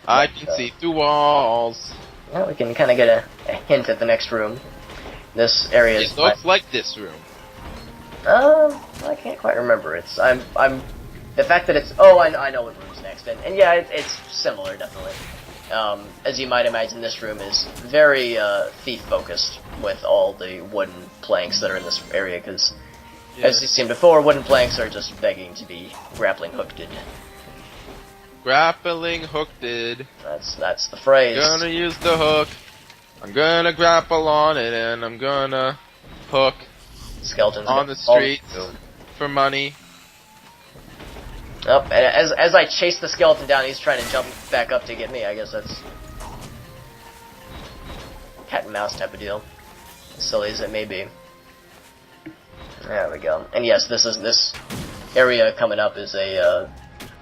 I can see through walls. Well, we can kind of get a hint at the next room. This area is... It looks like this room. I can't quite remember. The fact that it's... Oh, I know what room's next. And yeah, it's similar, definitely. As you might imagine, this room is very thief-focused with all the wooden planks that are in this area, because, as you've seen before, wooden planks are just begging to be grappling hooked. Grappling hooked. That's the phrase. Gonna use the hook. I'm gonna grapple on it, and I'm gonna hook Skeletons on the streets for money. Oh, and as I chase the skeleton down, he's trying to jump back up to get me. I guess that's cat and mouse type of deal. As silly as it may be. There we go. And yes, this area coming up is a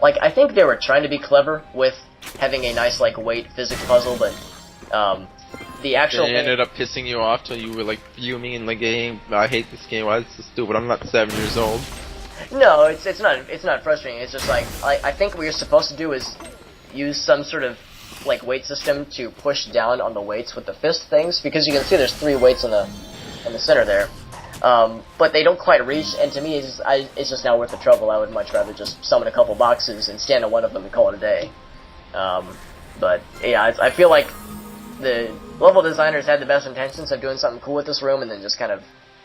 I think they were trying to be clever with having a nice weight physics puzzle, but the actual they ended up pissing you off till you were fuming in the game. I hate this game. Why is this so stupid? I'm not 7 years old. No, it's not frustrating. It's just I think what you're supposed to do is use some sort of weight system to push down on the weights with the fist things, because you can see there's 3 weights in the center there. But they don't quite reach, and to me it's just not worth the trouble. I would much rather just summon a couple boxes and stand on one of them and call it a day. But yeah, I feel like the level designers had the best intentions of doing something cool with this room, and then just kind of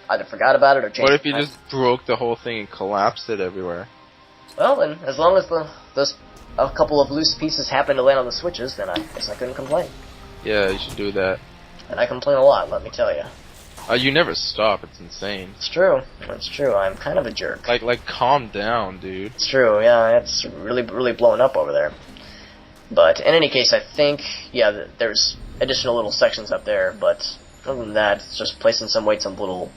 either forgot about it or changed. What if you just broke the whole thing and collapsed it everywhere? Well, then, as long as a couple of loose pieces happen to land on the switches, then I guess I couldn't complain. Yeah, you should do that. And I complain a lot, let me tell you. You never stop. It's insane. It's true. It's true. I'm kind of a jerk. Calm down, dude. It's true. Yeah, it's really, really blowing up over there. But in any case, I think there's additional little sections up there. But other than that, it's just placing some weights on little.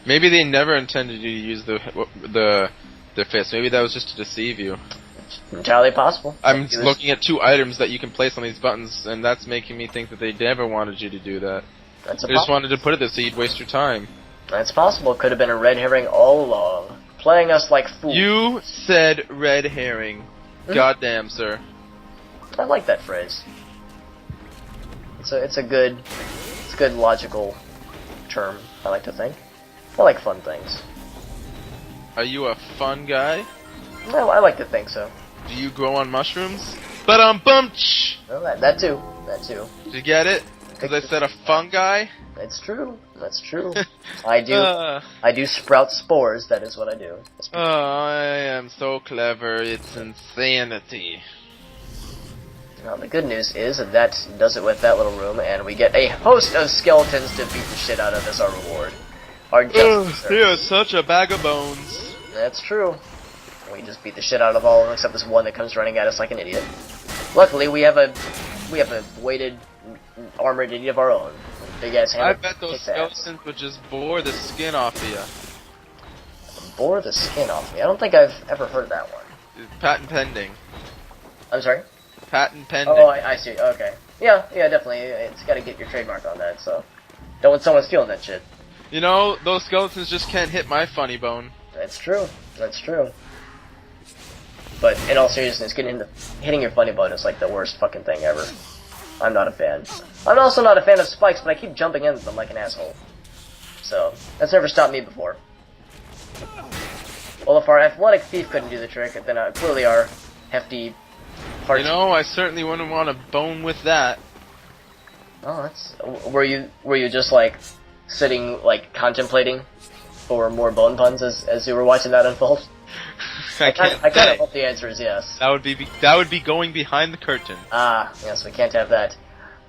Maybe they never intended you to use the fist. Maybe that was just to deceive you. It's entirely possible. I'm looking at 2 items that you can place on these buttons, and that's making me think that they never wanted you to do that. They just wanted to put it there so you'd waste your time. That's possible. It could have been a red herring all along, playing us like fools. You said red herring. Goddamn, sir. I like that phrase. It's a good logical term, I like to think. I like fun things. Are you a fun guy? Well, I like to think so. Do you grow on mushrooms? Ba-dum-bumch! Well, that too. That too. Did you get it? Because I said a fun guy? It's true. That's true. I do sprout spores, that is what I do. Oh, I am so clever, it's insanity. Well, the good news is that does it with that little room, and we get a host of skeletons to beat the shit out of as our reward. They are such a bag of bones. That's true. We just beat the shit out of all of them except this one that comes running at us like an idiot. Luckily, we have a weighted, armored idiot of our own. Big ass hammer. I bet those skeletons would just bore the skin off of you. Bore the skin off me? I don't think I've ever heard that one. Patent pending. I'm sorry? Patent pending. Oh, I see. Okay. Yeah, definitely. It's got to get your trademark on that, so don't want someone stealing that shit. You know, those skeletons just can't hit my funny bone. That's true. That's true. But in all seriousness, hitting your funny bone is the worst fucking thing ever. I'm not a fan. I'm also not a fan of spikes, but I keep jumping into them like an asshole. So, that's never stopped me before. Well, if our athletic thief couldn't do the trick, then clearly our hefty heart... You know, I certainly wouldn't want to bone with that. Oh, that's... Were you just, sitting, contemplating for more bone puns as you were watching that unfold? I kind of hope the answer is yes. That would be going behind the curtain. Ah, yes, we can't have that.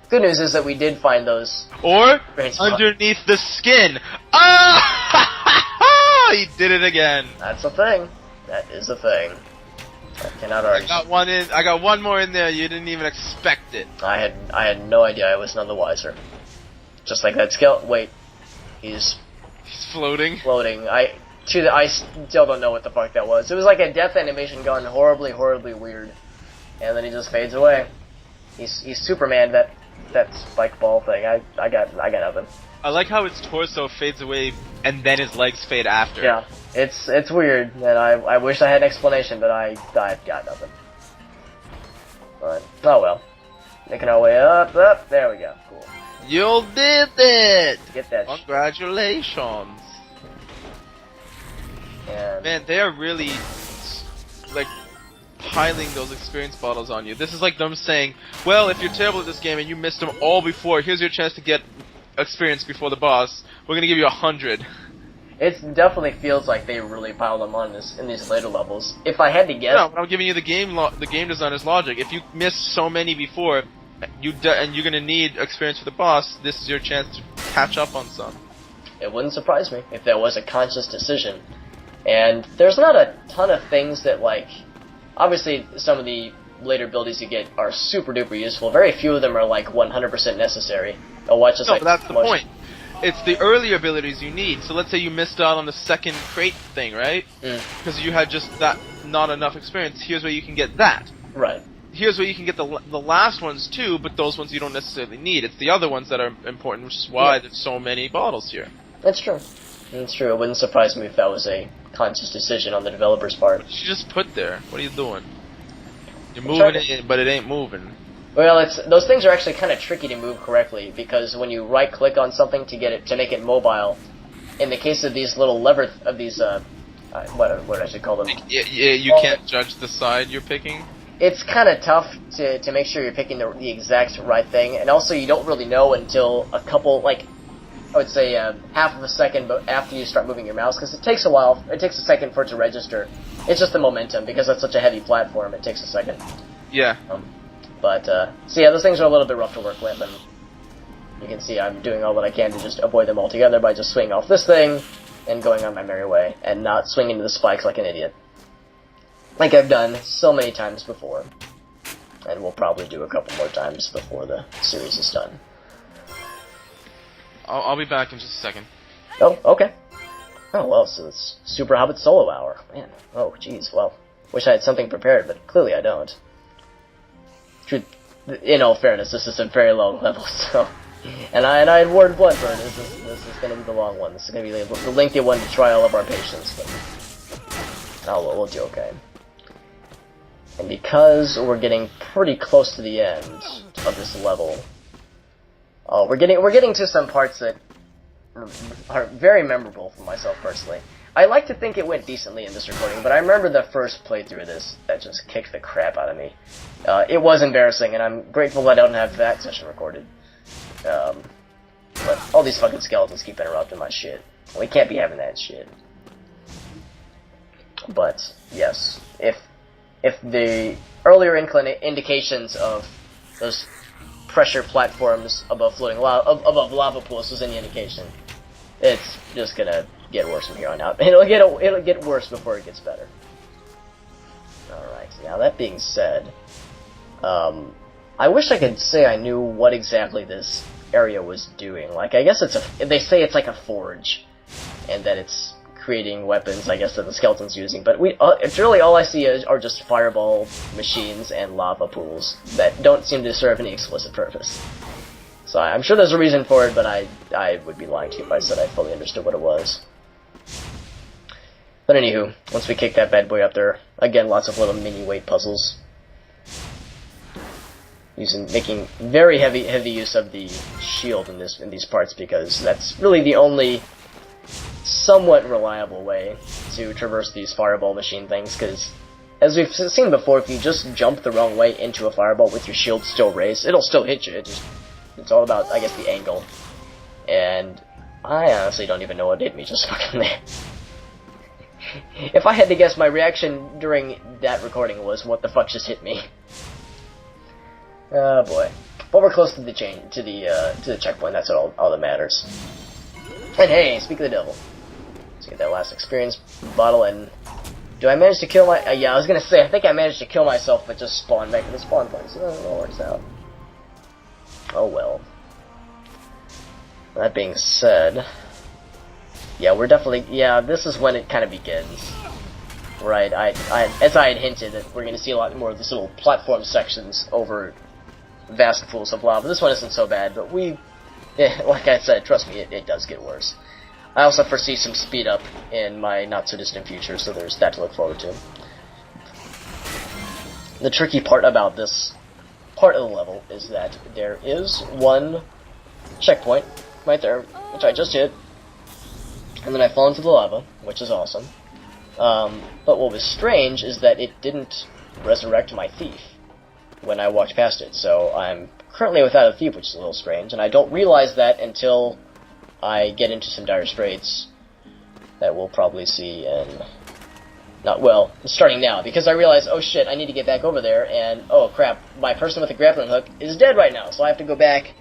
Good news is that we did find those. Or underneath the skin. Ah! He did it again. That's a thing. That is a thing. I cannot argue. I got one more in there. You didn't even expect it. I had no idea. I was none the wiser. Just like that skeleton. Wait, he's floating. Floating. I still don't know what the fuck that was. It was like a death animation gone horribly, horribly weird, and then he just fades away. He's Superman. That spike ball thing. I got nothing. I like how his torso fades away and then his legs fade after. Yeah, it's weird, and I wish I had an explanation, but I got nothing. But oh well. Making our way up, up. There we go. Cool. You did it! Get that. Congratulations. And Man, they are really like piling those experience bottles on you. This is like them saying, well, if you're terrible at this game and you missed them all before, here's your chance to get experience before the boss. We're gonna give you 100. it definitely feels like they really piled them on in these later levels. If I had to guess, No, I'm giving you the game designer's logic. If you missed so many before, and you're gonna need experience for the boss, this is your chance to catch up on some. it wouldn't surprise me if there was a conscious decision. And there's not a ton of things that, like, obviously some of the later abilities you get are super duper useful. Very few of them are like 100% necessary. Watch this. No, but that's the point. It's the earlier abilities you need. So let's say you missed out on the second crate thing, right? Because you had just that not enough experience. Here's where you can get that. Right. Here's where you can get the last ones too, but those ones you don't necessarily need. It's the other ones that are important, which is why there's so many bottles here. That's true. That's true. It wouldn't surprise me if that was a conscious decision on the developer's part. You just put there. What are you doing? You're moving it, but it ain't moving. Well, those things are actually kind of tricky to move correctly, because when you right-click on something to make it mobile, in the case of these little lever of these what I should call them? You can't judge the side you're picking. It's kind of tough to make sure you're picking the exact right thing, and also you don't really know until a couple, like, I would say half of a second, but after you start moving your mouse, because it takes a while. It takes a second for it to register. It's just the momentum, because it's such a heavy platform. It takes a second. Yeah. So yeah, those things are a little bit rough to work with, and you can see I'm doing all that I can to just avoid them altogether by just swinging off this thing and going on my merry way, and not swinging into the spikes like an idiot. Like I've done so many times before. And we'll probably do a couple more times before the series is done. I'll be back in just a second. Oh, okay. Oh, well, so it's Super Hobbit solo hour. Man, oh, jeez, well, wish I had something prepared, but clearly I don't. In all fairness, this is a very long level, so... And I had warned Bloodburn, this is going to be the long one. This is going to be the lengthy one to try all of our patience, but... Oh, well, we'll do okay. And because we're getting pretty close to the end of this level... Oh, we're getting to some parts that are very memorable for myself personally. I like to think it went decently in this recording, but I remember the first playthrough of this that just kicked the crap out of me. It was embarrassing, and I'm grateful I don't have that session recorded. But all these fucking skeletons keep interrupting my shit. We can't be having that shit. But yes, if the earlier indications of those pressure platforms above above lava pools was any indication, it's just gonna get worse from here on out. It'll get worse before it gets better. Alright, now that being said, I wish I could say I knew what exactly this area was doing. Like, I guess they say it's like a forge, and that it's creating weapons, I guess, that the skeleton's using, but it's really all I see are just fireball machines and lava pools that don't seem to serve any explicit purpose. So I'm sure there's a reason for it, but I would be lying to you if I said I fully understood what it was. But anywho, once we kick that bad boy up there, again, lots of little mini weight puzzles. Making very heavy use of the shield in these parts, because that's really the only somewhat reliable way to traverse these fireball machine things, because as we've seen before, if you just jump the wrong way into a fireball with your shield still raised, it'll still hit you. It's all about, I guess, the angle. And I honestly don't even know what hit me just fucking there. If I had to guess, my reaction during that recording was, what the fuck just hit me? Oh boy. But we're close to the checkpoint, that's all that matters. And hey, speak of the devil. Let's get that last experience bottle, and... Do I manage to kill my... yeah, I was gonna say, I think I managed to kill myself, but just spawn back to the spawn point, so that all works out. Oh well. That being said... Yeah, we're definitely... Yeah, this is when it kind of begins. Right, as I had hinted, that we're gonna see a lot more of these little platform sections over vast pools of lava. This one isn't so bad, but like I said, trust me, it does get worse. I also foresee some speed up in my not-so-distant future, so there's that to look forward to. The tricky part about this part of the level is that there is one checkpoint right there, which I just hit, and then I fall into the lava, which is awesome. But what was strange is that it didn't resurrect my thief when I walked past it, so I'm currently without a thief, which is a little strange, and I don't realize that until I get into some dire straits that we'll probably see in... starting now, because I realize, oh shit, I need to get back over there, and oh crap, my person with the grappling hook is dead right now, so I have to go back,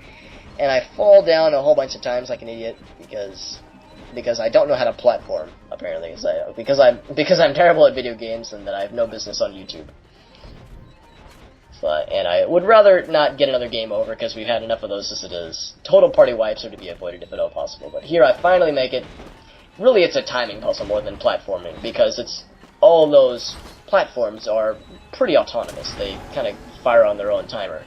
and I fall down a whole bunch of times like an idiot, because I don't know how to platform, apparently, because I'm terrible at video games, and that I have no business on YouTube. And I would rather not get another game over, because we've had enough of those as it is. Total party wipes are to be avoided if at all possible, but here I finally make it. Really, it's a timing puzzle more than platforming, because all those platforms are pretty autonomous. They kind of fire on their own timer.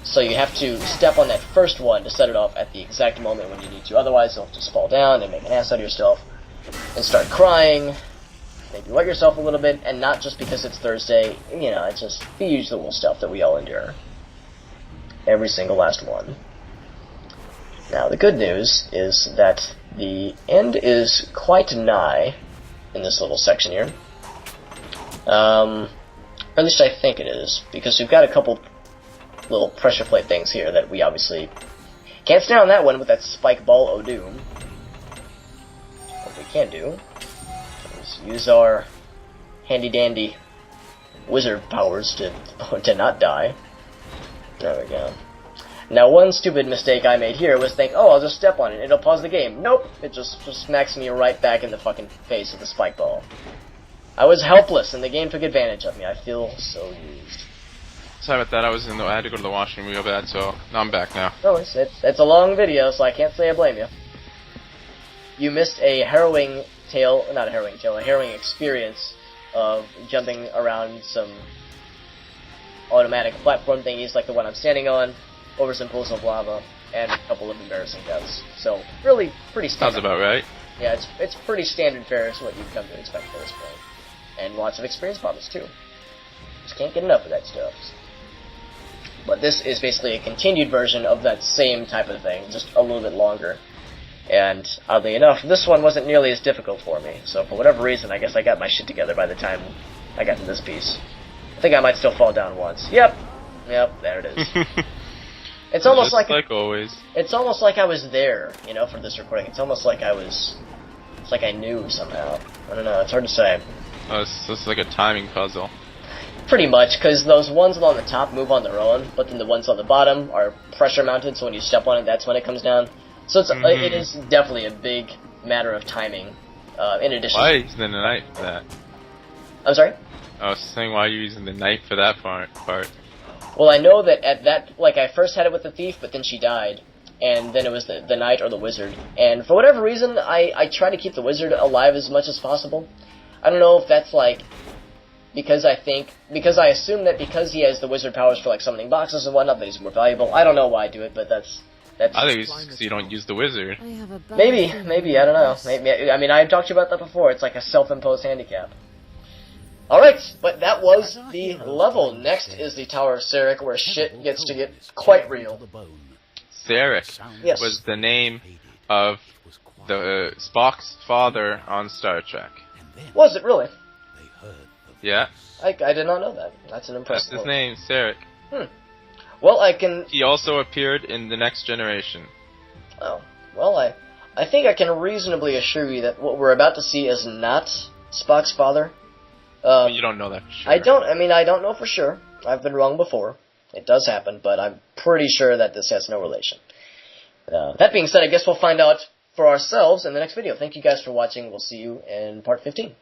So you have to step on that first one to set it off at the exact moment when you need to. Otherwise, you'll just fall down and make an ass out of yourself and start crying, maybe wet yourself a little bit, and not just because it's Thursday. You know, it's just the usual stuff that we all endure. Every single last one. Now, the good news is that the end is quite nigh in this little section here. Or at least I think it is, because we've got a couple little pressure plate things here that we obviously can't stand on that one with that spike ball o' doom. What we can do is use our handy-dandy wizard powers to not die. There we go. Now, one stupid mistake I made here was think, oh, I'll just step on it, it'll pause the game. Nope, it just smacks me right back in the fucking face with the spike ball. I was helpless, and the game took advantage of me. I feel so used. Sorry about that, I had to go to the washroom real bad, so now I'm back now. No, it's a long video, so I can't say I blame you. You missed a harrowing experience of jumping around some automatic platform thingies like the one I'm standing on, over some pools of lava, and a couple of embarrassing deaths. So, really pretty standard. Sounds about right. Yeah, it's pretty standard fare is what you've come to expect at this point. And lots of experience bottles, too. Just can't get enough of that stuff. But this is basically a continued version of that same type of thing, just a little bit longer. And, oddly enough, this one wasn't nearly as difficult for me. So, for whatever reason, I guess I got my shit together by the time I got to this piece. I think I might still fall down once. Yep, there it is. It's almost like always. It's almost like I was there, you know, for this recording. It's almost like it's like I knew somehow. I don't know, it's hard to say. Oh, it's like a timing puzzle. Pretty much, because those ones on the top move on their own, but then the ones on the bottom are pressure mounted, so when you step on it, that's when it comes down. So it is definitely a big matter of timing, in addition... Why are you using the knife for that? I'm sorry? I was saying, why are you using the knife for that part? Well, I know that at that... Like, I first had it with the thief, but then she died. And then it was the knight or the wizard. And for whatever reason, I try to keep the wizard alive as much as possible. I don't know if that's, like... Because I assume that because he has the wizard powers for, like, summoning boxes and whatnot, that he's more valuable. I don't know why I do it, but that's I think it's because you don't use the wizard. Maybe, I don't know. Maybe, I mean, I've talked to you about that before. It's like a self-imposed handicap. Alright, but that was the level. Next is the Tower of Sarek, where shit gets to get quite real. Sarek was the name of the Spock's father on Star Trek. Was it really? Yeah. I did not know that. That's an impressive That's his name, Sarek. Well, I can... He also appeared in The Next Generation. Oh. Well, I think I can reasonably assure you that what we're about to see is not Spock's father. You don't know that for sure. I don't know for sure. I've been wrong before. It does happen, but I'm pretty sure that this has no relation. That being said, I guess we'll find out for ourselves in the next video. Thank you guys for watching. We'll see you in part 15.